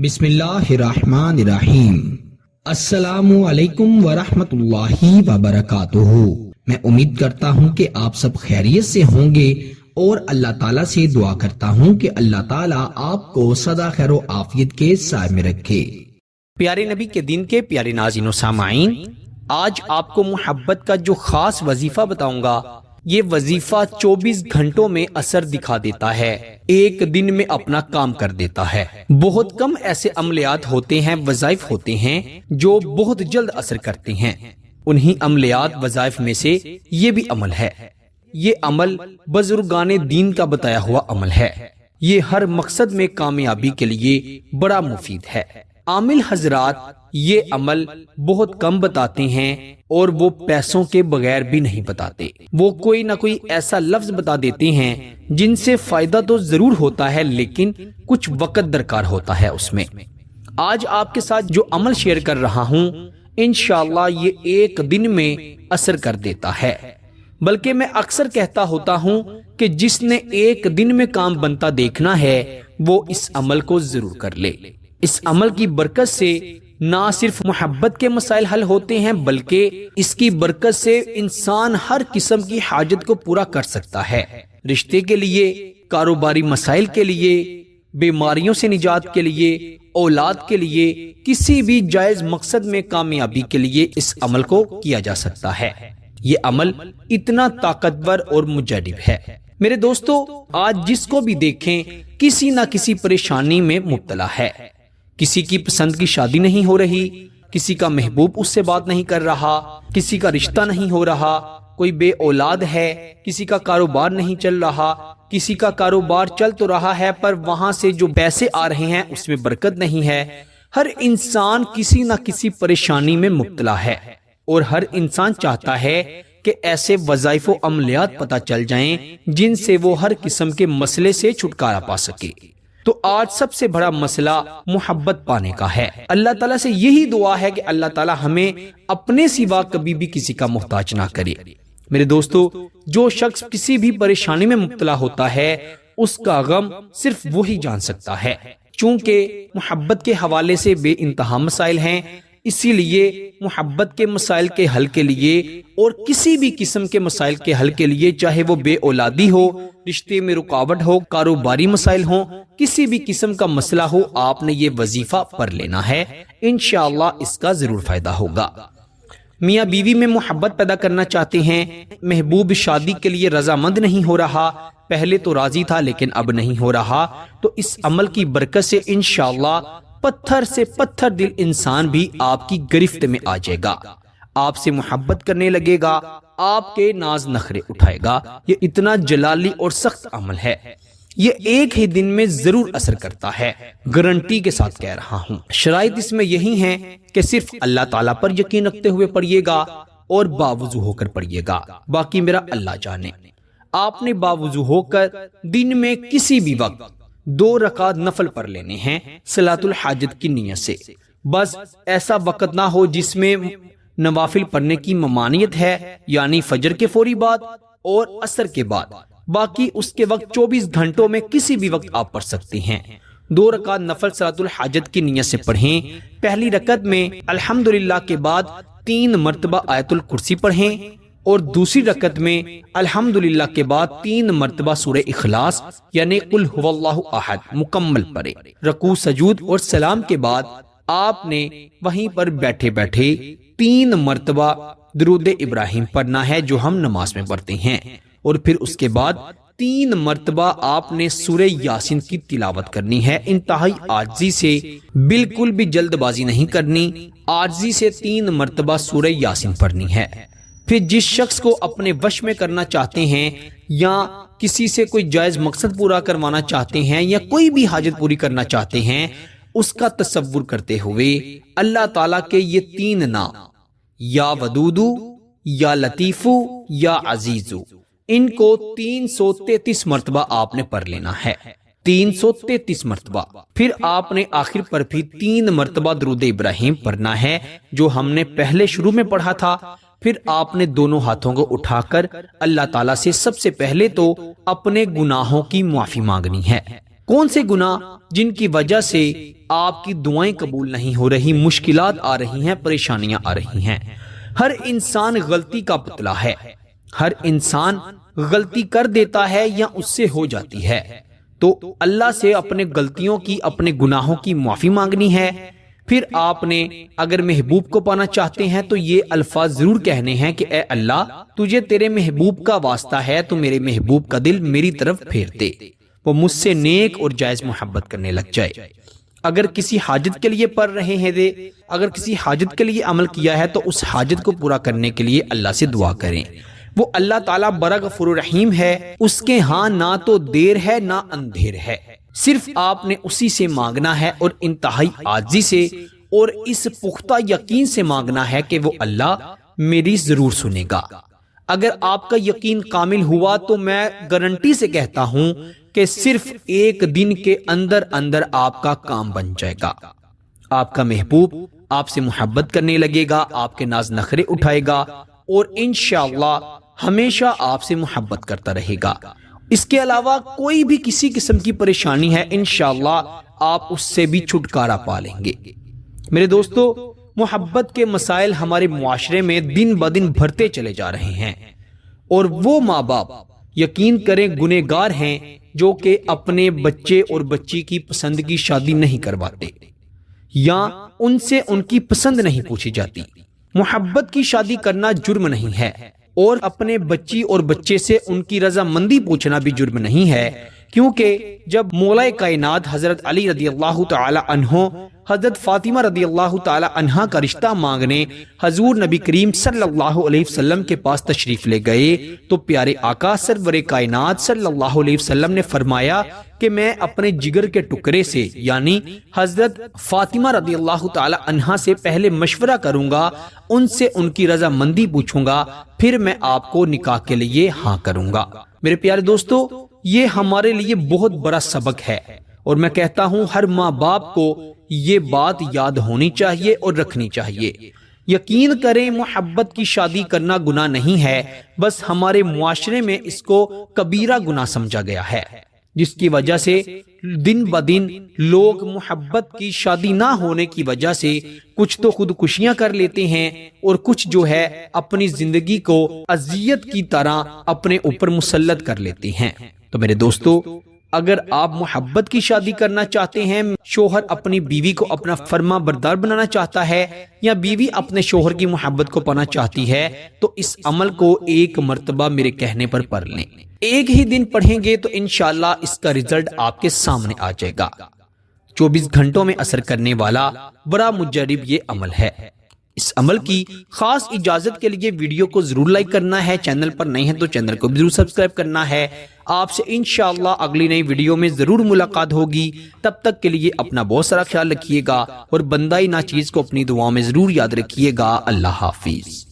بسم اللہ الرحمن الرحیم۔ السلام علیکم ورحمۃ اللہ وبرکاتہ۔ میں امید کرتا ہوں کہ آپ سب خیریت سے ہوں گے اور اللہ تعالیٰ سے دعا کرتا ہوں کہ اللہ تعالیٰ آپ کو سدا خیر و عافیت کے سائے میں رکھے۔ پیارے نبی کے دین کے پیارے ناظرین و سامعین، آج آپ کو محبت کا جو خاص وظیفہ بتاؤں گا، یہ وظیفہ 24 گھنٹوں میں اثر دکھا دیتا ہے، ایک دن میں اپنا کام کر دیتا ہے۔ بہت کم ایسے عملیات ہوتے ہیں، وظائف ہوتے ہیں جو بہت جلد اثر کرتے ہیں۔ انہی عملیات وظائف میں سے یہ بھی عمل ہے۔ یہ عمل بزرگان دین کا بتایا ہوا عمل ہے۔ یہ ہر مقصد میں کامیابی کے لیے بڑا مفید ہے۔ عامل حضرات یہ عمل بہت کم بتاتے ہیں اور وہ پیسوں کے بغیر بھی نہیں بتاتے۔ وہ کوئی نہ کوئی ایسا لفظ بتا دیتے ہیں جن سے فائدہ تو ضرور ہوتا ہے، لیکن کچھ وقت درکار ہوتا ہے اس میں۔ آج آپ کے ساتھ جو عمل شیئر کر رہا ہوں، انشاءاللہ یہ ایک دن میں اثر کر دیتا ہے۔ بلکہ میں اکثر کہتا ہوتا ہوں کہ جس نے ایک دن میں کام بنتا دیکھنا ہے وہ اس عمل کو ضرور کر لے۔ اس عمل کی برکت سے نہ صرف محبت کے مسائل حل ہوتے ہیں، بلکہ اس کی برکت سے انسان ہر قسم کی حاجت کو پورا کر سکتا ہے۔ رشتے کے لیے، کاروباری مسائل کے لیے، بیماریوں سے نجات کے لیے، اولاد کے لیے، کسی بھی جائز مقصد میں کامیابی کے لیے اس عمل کو کیا جا سکتا ہے۔ یہ عمل اتنا طاقتور اور مجرب ہے۔ میرے دوستو، آج جس کو بھی دیکھیں کسی نہ کسی پریشانی میں مبتلا ہے۔ کسی کی پسند کی شادی نہیں ہو رہی، کسی کا محبوب اس سے بات نہیں کر رہا، کسی کا رشتہ نہیں ہو رہا، کوئی بے اولاد ہے، کسی کا کاروبار نہیں چل رہا، کسی کا کاروبار چل تو رہا ہے پر وہاں سے جو پیسے آ رہے ہیں اس میں برکت نہیں ہے۔ ہر انسان کسی نہ کسی پریشانی میں مبتلا ہے اور ہر انسان چاہتا ہے کہ ایسے وظائف و عملیات پتہ چل جائیں جن سے وہ ہر قسم کے مسئلے سے چھٹکارا پا سکے۔ تو آج سب سے بڑا مسئلہ محبت پانے کا ہے۔ اللہ تعالیٰ سے یہی دعا ہے کہ اللہ تعالیٰ ہمیں اپنے سوا کبھی بھی کسی کا محتاج نہ کرے۔ میرے دوستو، جو شخص کسی بھی پریشانی میں مبتلا ہوتا ہے اس کا غم صرف وہی جان سکتا ہے۔ چونکہ محبت کے حوالے سے بے انتہا مسائل ہیں، اسی لیے محبت کے مسائل کے حل کے لیے اور کسی بھی قسم کے مسائل کے حل کے لیے، چاہے وہ بے اولادی ہو، رشتے میں رکاوٹ ہو، کاروباری مسائل ہوں، کسی بھی قسم کا مسئلہ ہو، آپ نے یہ وظیفہ پڑھ لینا ہے۔ انشاءاللہ اس کا ضرور فائدہ ہوگا۔ میاں بیوی میں محبت پیدا کرنا چاہتے ہیں، محبوب شادی کے لیے رضامند نہیں ہو رہا، پہلے تو راضی تھا لیکن اب نہیں ہو رہا، تو اس عمل کی برکت سے انشاءاللہ پتھر سے پتھر دل انسان بھی آپ کی گرفت میں آ جائے گا، آپ سے محبت کرنے لگے گا، آپ کے ناز نخرے اٹھائے گا۔ یہ اتنا جلالی اور سخت عمل ہے، یہ ایک ہی دن میں ضرور اثر کرتا ہے، گارنٹی کے ساتھ کہہ رہا ہوں۔ شرائط اس میں یہی ہیں کہ صرف اللہ تعالیٰ پر یقین رکھتے ہوئے پڑھیے گا اور باوضو ہو کر پڑھیے گا، باقی میرا اللہ جانے۔ آپ نے باوضو ہو کر دن میں کسی بھی وقت 2 رکعت نفل پڑھ لینے ہیں صلاۃ الحاجت کی نیت سے۔ بس ایسا وقت نہ ہو جس میں نوافل پڑھنے کی ممانعت ہے، یعنی فجر کے فوری بعد اور عصر کے بعد، باقی اس کے وقت 24 گھنٹوں میں کسی بھی وقت آپ پڑھ سکتے ہیں۔ 2 رکعت نفل صلاۃ الحاجت کی نیت سے پڑھیں۔ پہلی رکعت میں الحمدللہ کے بعد 3 مرتبہ آیت الکرسی پڑھیں اور دوسری رکعت میں الحمدللہ کے بعد 3 مرتبہ سورہ اخلاص یعنی قل هو اللہ احد مکمل پڑھیں۔ رکوع، سجود اور سلام کے بعد آپ نے وہیں پر بیٹھے بیٹھے 3 مرتبہ درود ابراہیم پڑھنا ہے جو ہم نماز میں پڑھتے ہیں، اور پھر اس کے بعد 3 مرتبہ آپ نے سورہ یاسین کی تلاوت کرنی ہے، انتہائی عاجزی سے، بالکل بھی جلد بازی نہیں کرنی، عاجزی سے 3 مرتبہ سورہ یاسین پڑھنی ہے۔ پھر جس شخص کو اپنے وش میں کرنا چاہتے ہیں یا کسی سے کوئی جائز مقصد پورا کروانا چاہتے ہیں یا کوئی بھی حاجت پوری کرنا چاہتے ہیں، اس کا تصور کرتے ہوئے اللہ تعالیٰ کے یہ 3 نام یا ودودو، یا لطیفو، یا عزیزو، ان کو 333 مرتبہ آپ نے پڑھ لینا ہے، 333 مرتبہ۔ پھر آپ نے آخر پر بھی 3 مرتبہ درود ابراہیم پڑھنا ہے جو ہم نے پہلے شروع میں پڑھا تھا۔ پھر آپ نے دونوں ہاتھوں کو اٹھا کر اللہ تعالیٰ سے سب سے پہلے تو اپنے گناہوں کی معافی مانگنی ہے، کون سے گناہ جن کی وجہ سے آپ کی دعائیں قبول نہیں ہو رہی، مشکلات آ رہی ہیں، پریشانیاں آ رہی ہیں؟ ہر انسان غلطی کا پتلا ہے، ہر انسان غلطی کر دیتا ہے یا اس سے ہو جاتی ہے، تو اللہ سے اپنے غلطیوں کی، اپنے گناہوں کی معافی مانگنی ہے۔ پھر آپ نے اگر محبوب کو پانا چاہتے ہیں تو یہ الفاظ ضرور کہنے ہیں کہ اے اللہ، تجھے تیرے محبوب کا واسطہ ہے تو میرے محبوب کا دل میری طرف پھیر دے، وہ مجھ سے نیک اور جائز محبت کرنے لگ جائے۔ اگر کسی حاجت کے لیے پڑھ رہے ہیں اگر کسی حاجت کے لیے عمل کیا ہے تو اس حاجت کو پورا کرنے کے لیے اللہ سے دعا کریں۔ وہ اللہ تعالیٰ بڑا غفور رحیم ہے، اس کے ہاں نہ تو دیر ہے نہ اندھیر ہے، صرف آپ نے اسی سے مانگنا ہے اور انتہائی عاجزی سے اور اس پختہ یقین سے مانگنا ہے کہ وہ اللہ میری ضرور سنے گا۔ اگر آپ کا یقین کامل ہوا تو میں گارنٹی سے کہتا ہوں کہ صرف ایک دن کے اندر اندر آپ کا کام بن جائے گا، آپ کا محبوب آپ سے محبت کرنے لگے گا، آپ کے ناز نخرے اٹھائے گا اور انشاءاللہ ہمیشہ آپ سے محبت کرتا رہے گا۔ اس کے علاوہ کوئی بھی کسی قسم کی پریشانی ہے، انشاءاللہ آپ اس سے بھی چھٹکارا پا لیں گے۔ میرے دوستو، محبت کے مسائل ہمارے معاشرے میں دن بدن بڑھتے چلے جا رہے ہیں، اور وہ ماں باپ یقین کریں گنہگار ہیں جو کہ اپنے بچے اور بچی کی پسند کی شادی نہیں کرواتے یا ان سے ان کی پسند نہیں پوچھی جاتی۔ محبت کی شادی کرنا جرم نہیں ہے، اور اپنے بچی اور بچے سے ان کی رضامندی پوچھنا بھی جرم نہیں ہے، کیونکہ جب مولا کائنات حضرت علی رضی اللہ تعالی عنہ حضرت فاطمہ رضی اللہ تعالی عنہا کا رشتہ مانگنے حضور نبی کریم صلی اللہ علیہ وسلم کے پاس تشریف لے گئے تو پیارے آقا سرور کائنات صلی اللہ علیہ وسلم نے فرمایا کہ میں اپنے جگر کے ٹکڑے سے یعنی حضرت فاطمہ رضی اللہ تعالی عنہا سے پہلے مشورہ کروں گا، ان سے ان کی رضامندی پوچھوں گا، پھر میں آپ کو نکاح کے لیے ہاں کروں گا۔ میرے پیارے دوستو، یہ ہمارے لیے بہت بڑا سبق ہے، اور میں کہتا ہوں ہر ماں باپ کو یہ بات یاد ہونی چاہیے اور رکھنی چاہیے۔ یقین کریں محبت کی شادی کرنا گناہ نہیں ہے، بس ہمارے معاشرے میں اس کو کبیرہ گناہ سمجھا گیا ہے، جس کی وجہ سے دن بدن لوگ محبت کی شادی نہ ہونے کی وجہ سے کچھ تو خودکشیاں کر لیتے ہیں اور کچھ جو ہے اپنی زندگی کو اذیت کی طرح اپنے اوپر مسلط کر لیتے ہیں۔ تو میرے دوستو، اگر آپ محبت کی شادی کرنا چاہتے ہیں، شوہر اپنی بیوی کو اپنا فرما بردار بنانا چاہتا ہے یا بیوی اپنے شوہر کی محبت کو پانا چاہتی ہے، تو اس عمل کو ایک مرتبہ میرے کہنے پر پڑھ لیں۔ ایک ہی دن پڑھیں گے تو انشاءاللہ اس کا رزلٹ آپ کے سامنے آ جائے گا۔ 24 گھنٹوں میں اثر کرنے والا بڑا مجرب یہ عمل ہے۔ اس عمل کی خاص اجازت کے لیے ویڈیو کو ضرور لائک کرنا ہے، چینل پر نئے ہیں تو چینل کو بھی ضرور سبسکرائب کرنا ہے۔ آپ سے انشاءاللہ اگلی نئی ویڈیو میں ضرور ملاقات ہوگی، تب تک کے لیے اپنا بہت سارا خیال رکھیے گا اور بندہ ناچیز کو اپنی دعاؤں میں ضرور یاد رکھیے گا۔ اللہ حافظ۔